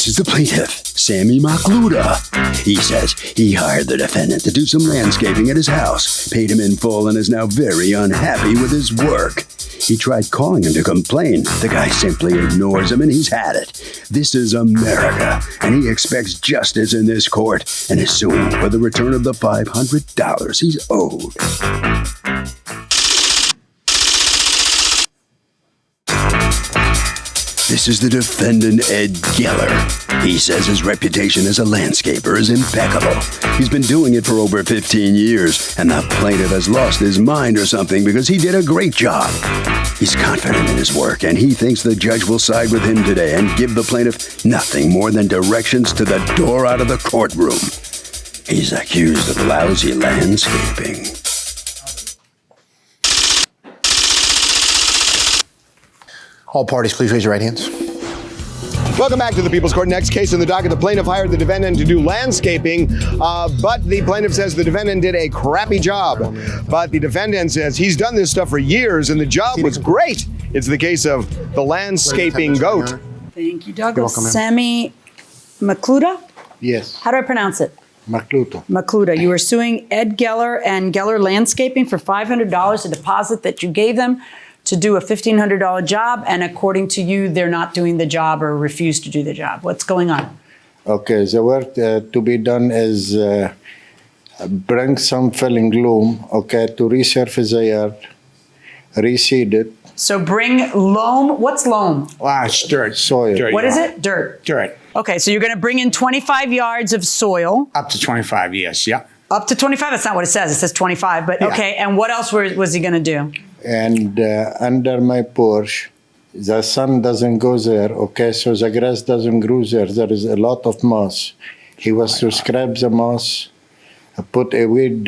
This is the plaintiff, Sammy Makluda. He says he hired the defendant to do some landscaping at his house, paid him in full, and is now very unhappy with his work. He tried calling him to complain. The guy simply ignores him, and he's had it. This is America, and he expects justice in this court and is suing for the return of the $500 he's owed. This is the defendant, Ed Geller. He says his reputation as a landscaper is impeccable. He's been doing it for over 15 years, and the plaintiff has lost his mind or something because he did a great job. He's confident in his work, and he thinks the judge will side with him today and give the plaintiff nothing more than directions to the door out of the courtroom. He's accused of lousy landscaping. All parties, please raise your right hands. Welcome back to the People's Court. Next case in the docket, the plaintiff hired the defendant to do landscaping, but the plaintiff says the defendant did a crappy job. But the defendant says he's done this stuff for years and the job was great. It's the case of the landscaping goat. Thank you, Douglas. Sammy Makluda? Yes. How do I pronounce it? Makluda. Makluda. You are suing Ed Geller and Geller Landscaping for $500, a deposit that you gave them to do a $1,500 job, and according to you, they're not doing the job or refuse to do the job. What's going on? Okay, the work to be done is bring some filling loam, okay, to resurface the yard, reseed it. So bring loam. What's loam? It's dirt. Soil. Dirt, What is it? Dirt. Dirt. Okay, so you're going to bring in 25 yards of soil. Up to 25 years, yeah. Up to 25? That's not what it says. It says 25, but okay. And what else was he going to do? And under my porch, the sun doesn't go there, okay, so the grass doesn't grow there. There is a lot of moss. He was to scrap the moss, put a weed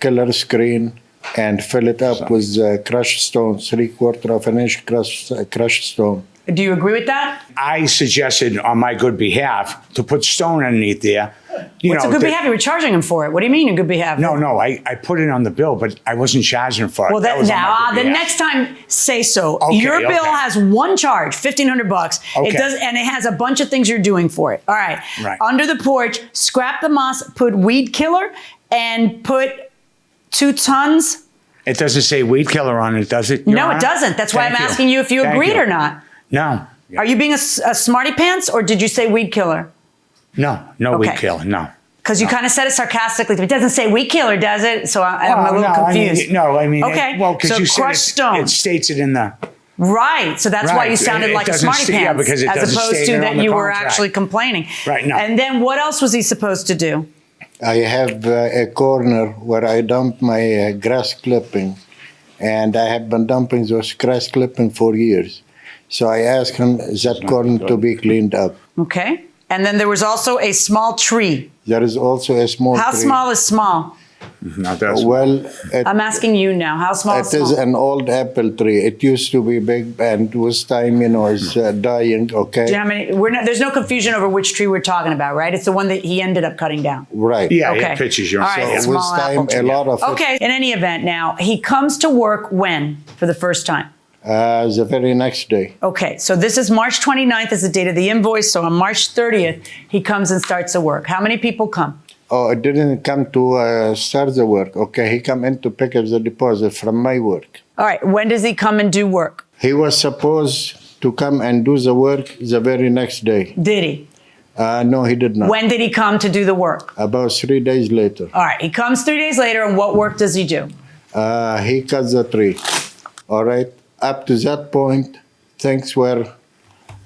killer screen, and fill it up with crushed stone, 3/4 of an inch crushed stone. Do you agree with that? I suggested on my good behalf to put stone underneath there. What's a good behavior? You were charging him for it. What do you mean a good behavior? No, I put it on the bill, but I wasn't charging for it. Well, the next time, say so. Okay, Your bill has one charge, $1,500. Okay. It does, and it has a bunch of things you're doing for it. All right. Right. Under the porch, scrap the moss, put weed killer, and put 2 tons. It doesn't say weed killer on it, does it? No, it doesn't. That's why I'm asking you if you agreed or not. No. Are you being a smarty pants, or did you say weed killer? No, weed killer, no. Because you kind of said it sarcastically. It doesn't say weed killer, does it? So I'm a little confused. Okay. Because so you said crushed stone. It states it in the... Right. So that's why you sounded like a smarty pants. Yeah, because it as doesn't opposed state to it that on the you were contract. actually complaining. Right, no. And then what else was he supposed to do? I have a corner where I dump my grass clipping, and I have been dumping those grass clipping for years. So I asked him that corner to be cleaned up. Okay. And then there was also a small tree. There is also a small How tree. small is small? Not that small. Well, I'm asking you now. How small is it is small? an old apple tree. It used to be big, and with time, it's dying, okay? Do you know how many? There's no confusion over which tree we're talking about, right? It's the one that he ended up cutting down. Right. Yeah, Okay. yeah, pictures. You're All right, saying. it's With small time, apple tree. a lot of Okay. In any event, now, he comes to work when for the first time? The very next day. Okay, so this is March 29th is the date of the invoice. So on March 30th, he comes and starts the work. How many people come? Oh, it didn't come to start the work. Okay, he come in to pick up the deposit from my work. All right, when does he come and do work? He was supposed to come and do the work the very next day. Did he? No, he did not. When did he come to do the work? About 3 days later. All right, he comes 3 days later, and what work does he do? He cut the tree. All right. Up to that point, things were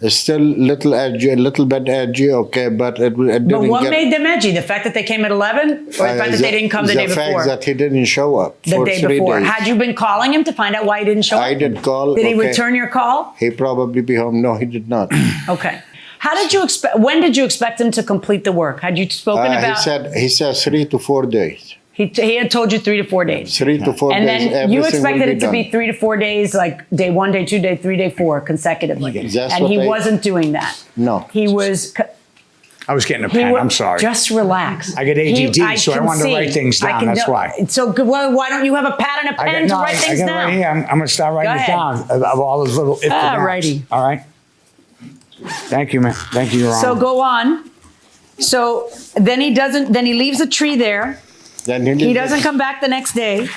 still a little bit edgy, okay, but it didn't But what get... made them edgy? The fact that they came at 11? Or the fact that they didn't come the day before? The fact that he didn't show up The for day 3 before. days. Had you been calling him to find out why he didn't show up? I did call. Did he okay. return your call? He probably be home. No, he did not. Okay. How did you expect? When did you expect him to complete the work? Had you spoken about? He said 3 to 4 days. He had told you 3 to 4 days. 3 to 4 And days. then you everything expected will it to done. be 3 to 4 days, like day 1, day 2, day 3, day 4, consecutively. That's And what he I- wasn't doing that. No. He was. I was getting a pen. I'm sorry. Just relax. I get ADD, so I can wanted to write things down. That's why. So well, why don't you have a pad and a pen to write things I got down? right here. I'm going to start writing Go it down of all those little ifs and Ah, buts. righty. All right. Thank you, man. Thank you, Your Honor. So go on. So then he leaves a tree there. Then He doesn't come back the next day.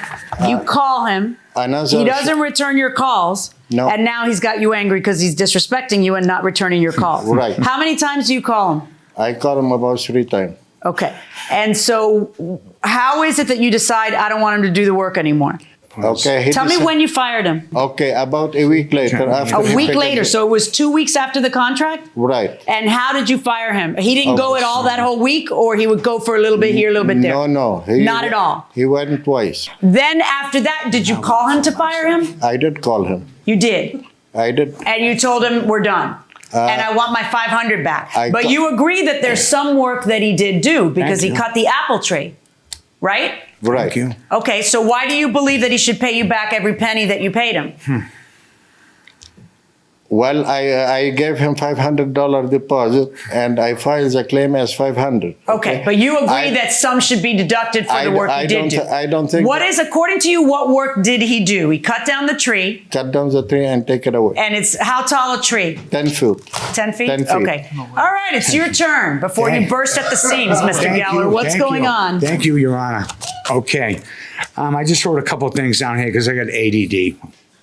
You call him. He doesn't return your calls. No. And now he's got you angry because he's disrespecting you and not returning your calls. Right. How many times do you call him? I call him about 3 times. Okay. And so how is it that you decide I don't want him to do the work anymore? Okay. Tell me when you fired him. Okay, about a week later. After A he week picked later. it- So it was 2 weeks after the contract? Right. And how did you fire him? He didn't Oh, go at all that whole week, or he would go for a little bit here, a little bit there? No. Not at all. He went twice. Then after that, did you call him to fire him? I did call him. You did. I did. And you told him, we're done. And I want my 500 back. But ca- you agree that there's some work that he did do because Thank he you. cut the apple tree, right? Right. Thank you. Okay, so why do you believe that he should pay you back every penny that you paid him? Well, I gave him $500 deposit, and I filed the claim as 500. Okay, but you agree I- that some should be deducted for I- the work I he did don't- do. I don't think- What is, according to you, what work did he do? He cut down the tree, Cut down the tree and take it away. and it's how tall a tree? 10 feet. 10 feet? 10 feet. Okay. All right, it's your turn before you burst at the seams, Mr. Thank Geller. you, What's thank going you. on? Thank you, Your Honor. Okay. I just wrote a couple things down here because I got ADD.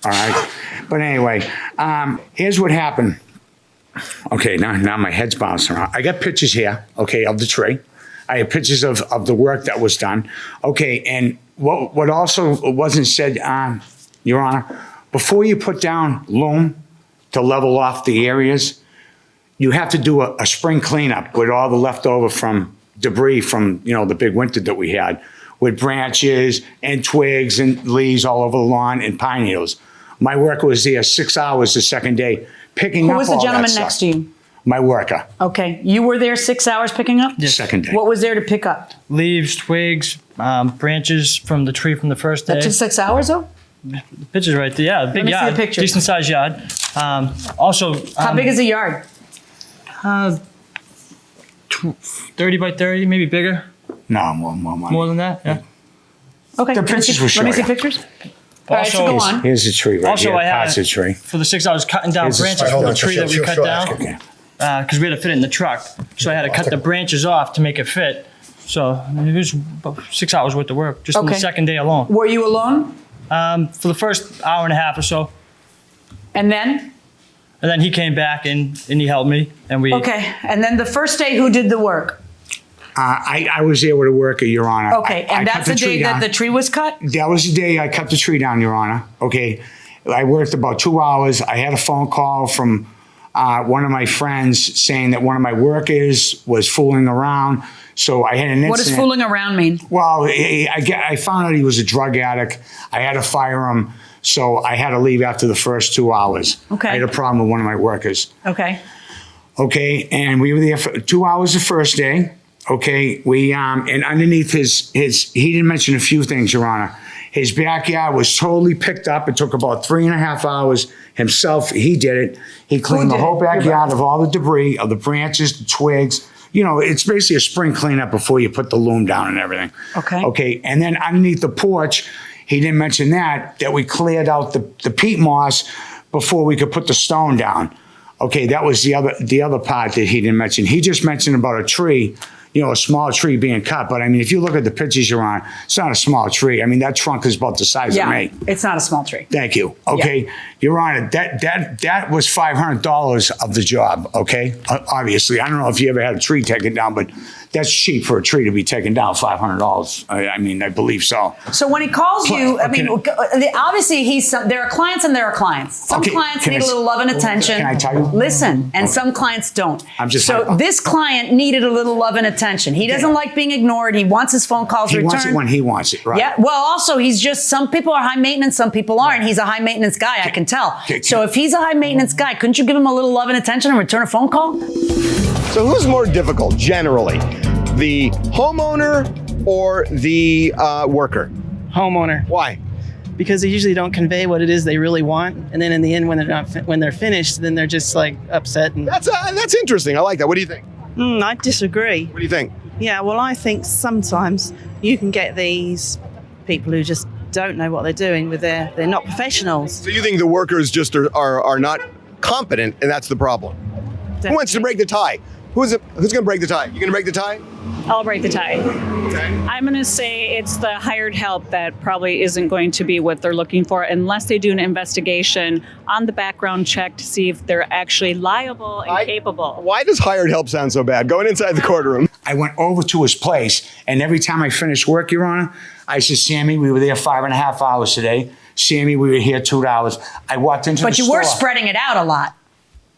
All right. But anyway, here's what happened. Okay, now my head's bouncing around. I got pictures here, okay, of the tree. I have pictures of the work that was done. Okay, and what also wasn't said, Your Honor, before you put down loam to level off the areas, you have to do a spring cleanup with all the leftover from debris from, the big winter that we had, with branches and twigs and leaves all over the lawn and pine needles. My worker was there 6 hours the second day picking Who up was the all that gentleman stuff. next to you? My worker, Okay, you were there 6 hours picking up? second day. What was there to pick up? Leaves, twigs, branches from the tree from the first day. That took 6 hours, though? The picture's right there. Yeah, big me see yard. the picture. Decent sized yard. Also, How big is the yard? 30 by 30, maybe bigger. No, more. More than that. Yeah. Okay. The let me pictures see- will show Let me see you. pictures. All right, so Also- go on. Here's the tree right Also, here, I had parts of the tree. for the 6 hours cutting down Here's the branches spot. from Hold the on, tree that we she'll cut ask. down because we had to fit it in the truck. So I had to cut the branches off to make it fit. So it was about 6 hours worth of work just on the Okay. second day alone. Were you alone? For the first hour and a half or so, And then? and then he came back and he helped me, and we. Okay, and then the first day, who did the work? I was there with a worker, Your Honor. Okay, I and cut that's the tree day that down. the tree was cut? That was the day I cut the tree down, Your Honor. Okay. I worked about 2 hours. I had a phone call from one of my friends saying that one of my workers was fooling around. So I had an incident. What does fooling around mean? Well, I found out he was a drug addict. I had to fire him. So I had to leave after the first 2 hours. Okay. I had a problem with one of my workers. Okay. Okay, and we were there for 2 hours the first day. Okay, and underneath his, he didn't mention a few things, Your Honor. His backyard was totally picked up. It took about 3.5 hours himself. He did it. He cleaned the did whole it? backyard of all the debris, of the branches, the twigs. It's basically a spring cleanup before you put the loom down and everything. Okay. Okay, and then underneath the porch, he didn't mention that we cleared out the peat moss before we could put the stone down. Okay, that was the other part that he didn't mention. He just mentioned about a tree, a small tree being cut. But I mean, if you look at the pictures you're on, it's not a small tree. I mean, that trunk is about the size of Yeah, me. it's not a small tree. Thank you. Okay, Your Honor, that was $500 of the job. Okay, obviously, I don't know if you ever had a tree taken down, but that's cheap for a tree to be taken down. $500. I mean, I believe so. So when he calls you, I mean, obviously there are clients and there are clients. Some Okay, clients can need I- a little love and attention. Can I tell you? Listen, and some clients don't. I'm just so hyper. this client needed a little love and attention. He doesn't like being ignored. He wants his phone calls He returned. wants it when he wants it, right? Yeah. Well, also he's just, some people are high maintenance, some people aren't. He's a high maintenance guy, I can tell. So if he's a high maintenance guy, couldn't you give him a little love and attention and return a phone call? So who's more difficult generally, the homeowner or the worker? Homeowner, Why? because they usually don't convey what it is they really want, and then in the end, when they're finished, then they're just like upset. And That's interesting. I like that. What do you think? I disagree. What do you think? Yeah, well, I think sometimes you can get these people who just don't know what they're doing they're not professionals. So you think the workers just are not competent, and that's the problem? Who wants to break the tie? Who's going to break the tie? You going to break the tie? I'll break the tie. Okay. I'm going to say it's the hired help that probably isn't going to be what they're looking for unless they do an investigation on the background check to see if they're actually liable and capable. Why does hired help sound so bad? Going inside the courtroom. I went over to his place, and every time I finished work, Your Honor, I said, Sammy, we were there 5.5 hours today. Sammy, we were here 2 hours. I walked into the store. But you were spreading it out a lot.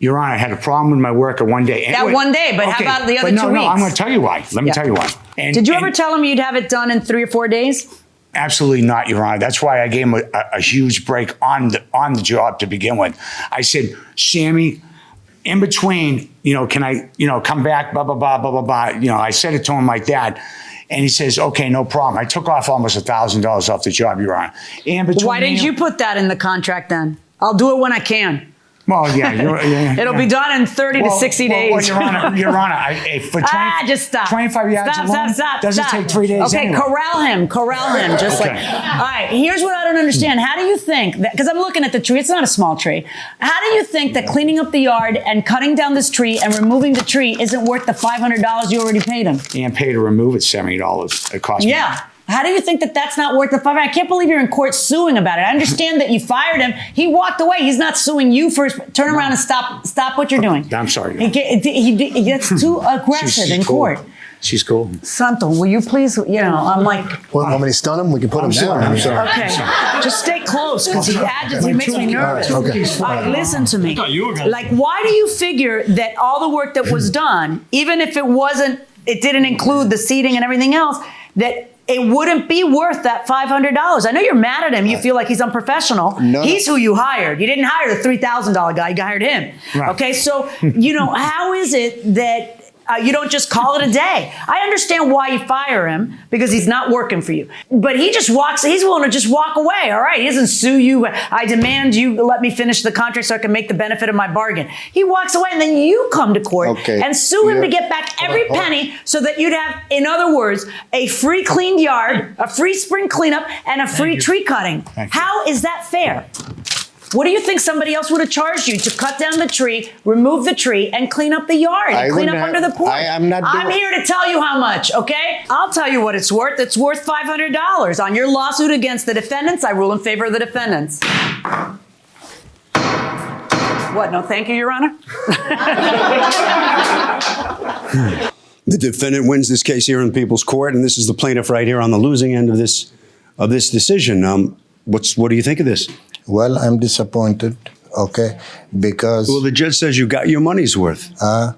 Your Honor, I had a problem with my worker one day. That one day, but how about the other 2 weeks? No, I'm going to tell you why. Let me tell you why. Did you ever tell him you'd have it done in 3 or 4 days? Absolutely not, Your Honor. That's why I gave him a huge break on the job to begin with. I said, Sammy, in between, can I, come back, blah, blah, blah, blah, blah, blah. I said it to him like that. And he says, okay, no problem. I took off almost $1,000 off the job, Your Honor. Why didn't you put that in the contract then? I'll do it when I can. Well, yeah. It'll be done in 30 to 60 days. Well, Your Honor, for 20, just stop. 25 yards alone, does it take 3 days Okay, anyway? corral him, just like. All right, here's what I don't understand. How do you think that, because I'm looking at the tree, it's not a small tree. How do you think that cleaning up the yard and cutting down this tree and removing the tree isn't worth the $500 you already paid him? And pay to remove it $70. It cost me. Yeah. How do you think that that's not worth the $500? I can't believe you're in court suing about it. I understand that you fired him. He walked away. He's not suing you for turn around and stop what you're doing. I'm sorry. He gets too aggressive in court. She's cool. Santo, will you please, I'm like. Well, want me to stun him? We can put him down. I'm sorry. Okay, just stay close because he makes me nervous. All right, okay. All right, listen to me. thought you were gonna- Like, why do you figure that all the work that was done, even if it didn't include the seating and everything else, that it wouldn't be worth that $500? I know you're mad at him. You feel like he's unprofessional. No. He's who you hired. You didn't hire the $3,000 guy. You hired him. Right. Okay, so, how is it that you don't just call it a day? I understand why you fire him, because he's not working for you. But he's willing to just walk away, all right? He doesn't sue you. I demand you let me finish the contract so I can make the benefit of my bargain. He walks away, and then you come to court and sue him to get back every penny so that you'd have, in other words, a free cleaned yard, a free spring cleanup, and a free tree cutting. How is that fair? What do you think somebody else would have charged you to cut down the tree, remove the tree, and clean up the yard, and clean up under the porch? I'm here to tell you how much, okay? I'll tell you what it's worth. It's worth $500. On your lawsuit against the defendants, I rule in favor of the defendants. What, no thank you, Your Honor? The defendant wins this case here in People's Court, and this is the plaintiff right here on the losing end of this decision. What do you think of this? Well, I'm disappointed, okay, because... Well, the judge says you got your money's worth. The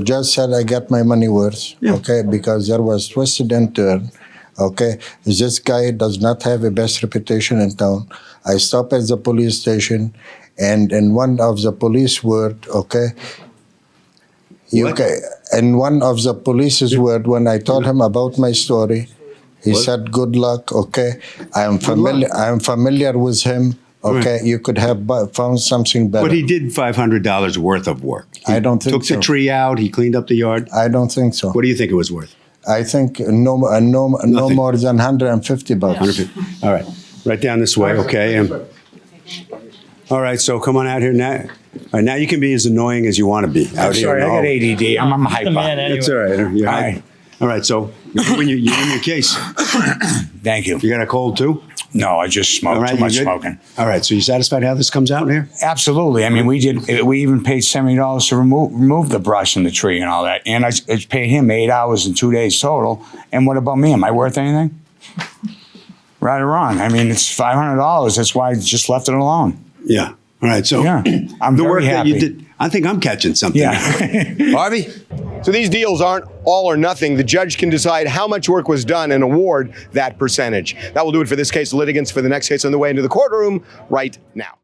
judge said I got my money worth, okay, because there was twisted and turn, okay. This guy does not have a best reputation in town. I stopped at the police station, and in one of the police word, okay, in one of the police's word, when I told him about my story, he said, good luck, okay. I am familiar with him. Okay, you could have found something better. But he did $500 worth of work. I don't think so. Took the tree out. He cleaned up the yard. I don't think so. What do you think it was worth? I think no more than $150. All right, right down this way. Okay. All right. So come on out here now. All right, now you can be as annoying as you want to be out here. Sorry, I got ADD. I'm hyper. That's all right. You're all right. All right. So you win your case. Thank you. You got a cold too? No, I just smoked. Too much smoking. All right. So you satisfied how this comes out here? Absolutely. I mean, we even paid $70 to remove the brush and the tree and all that. And I paid him 8 hours and 2 days total. And what about me? Am I worth anything? Right or wrong? I mean, it's $500. That's why I just left it alone. Yeah. All right. So I'm the very work happy. that you did, I think I'm catching something. Yeah. Harvey? So these deals aren't all or nothing. The judge can decide how much work was done and award that percentage. That will do it for this case. Litigants for the next case on the way into the courtroom right now.